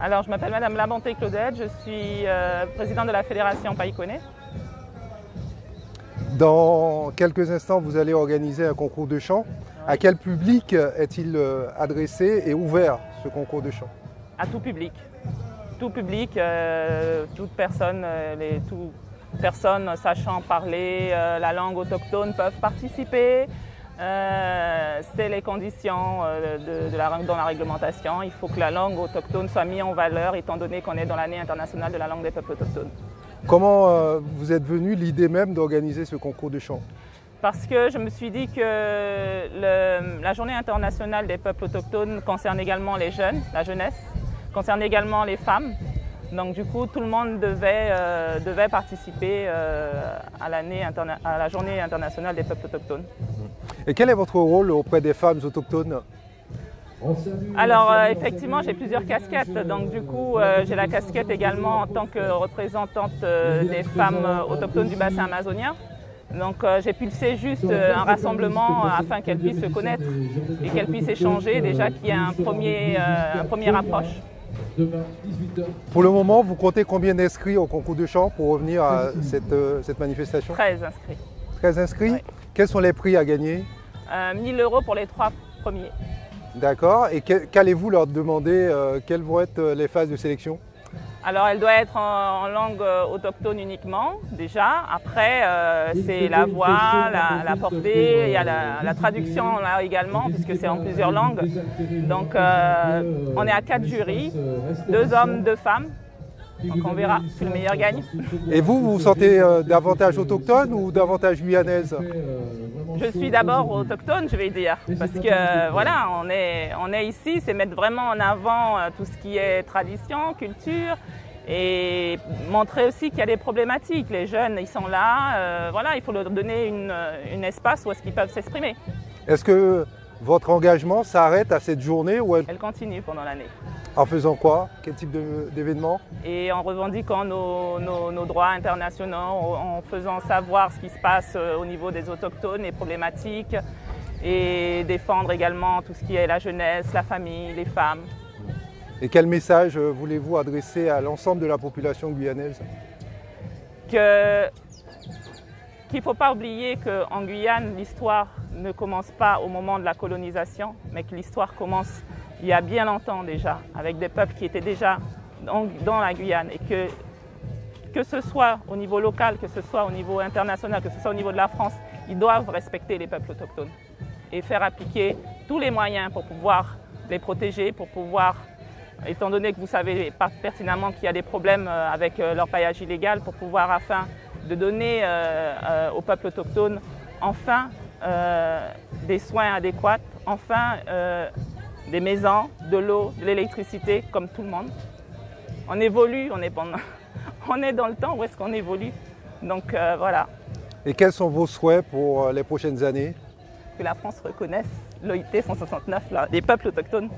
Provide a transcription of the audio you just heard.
Alors, je m'appelle Madame Labonté Claudette, je suis présidente de la Fédération Païkoné. Dans quelques instants, vous allez organiser un concours de chant. Oui. À quel public est-il adressé et ouvert, ce concours de chant? À tout public. Tout public, toute personne, toute personne sachant parler la langue autochtone peuvent participer. C'est les conditions dans la réglementation. Il faut que la langue autochtone soit mise en valeur étant donné qu'on est dans l'année internationale de la langue des peuples autochtones. Comment vous êtes venu l'idée même d'organiser ce concours de chant? Parce que je me suis dit que la journée internationale des peuples autochtones concerne également les jeunes, la jeunesse, concerne également les femmes. Donc du coup, tout le monde devait participer à la journée internationale des peuples autochtones. Et quel est votre rôle auprès des femmes autochtones? Alors effectivement, j'ai plusieurs casquettes. Donc du coup, j'ai la casquette également en tant que représentante des femmes autochtones du bassin amazonien. Donc j'ai pulsé juste un rassemblement afin qu'elles puissent se connaître et qu'elles puissent échanger, déjà qu'il y ait un premier approche. Pour le moment, vous comptez combien d'inscrits au concours de chant pour revenir à cette manifestation? 13 inscrits. 13 inscrits? Oui. Quels sont les prix à gagner? 1 000 € pour les 3 premiers. D'accord. Et qu'allez-vous leur demander? Quelles vont être les phases de sélection? Alors, elle doit être en langue autochtone uniquement, déjà. Après, c'est la voix, la portée, il y a la traduction là également, puisque c'est en plusieurs langues. Donc, on est à 4 jurys, 2 hommes, 2 femmes. Donc, on verra si le meilleur gagne. Et vous vous sentez davantage autochtone ou davantage guyanaise? Je suis d'abord autochtone, je vais dire, parce que voilà, on est ici, c'est mettre vraiment en avant tout ce qui est tradition, culture, et montrer aussi qu'il y a des problématiques. Les jeunes, ils sont là, voilà, il faut leur donner un espace où est-ce qu'ils peuvent s'exprimer. Est-ce que votre engagement s'arrête à cette journée ou elle continue pendant l'année? En faisant quoi? Quel type d'événement? Et en revendiquant nos droits internationaux, en faisant savoir ce qui se passe au niveau des autochtones, les problématiques, et défendre également tout ce qui est la jeunesse, la famille, les femmes. Et quel message voulez-vous adresser à l'ensemble de la population guyanaise? Qu'il ne faut pas oublier qu'en Guyane, l'histoire ne commence pas au moment de la colonisation, mais que l'histoire commence il y a bien longtemps déjà, avec des peuples qui étaient déjà dans la Guyane, et que ce soit au niveau local, que ce soit au niveau international, que ce soit au niveau de la France, ils doivent respecter les peuples autochtones et faire appliquer tous les moyens pour pouvoir les protéger, pour pouvoir, étant donné que vous savez pertinemment qu'il y a des problèmes avec leur paillage illégal, pour pouvoir afin de donner aux peuples autochtones enfin des soins adéquats, enfin des maisons, de l'eau, de l'électricité, comme tout le monde. On évolue, on est dans le temps où est-ce qu'on évolue. Donc voilà. Et quels sont vos souhaits pour les prochaines années? Que la France reconnaisse l'OIT 169 des peuples autochtones.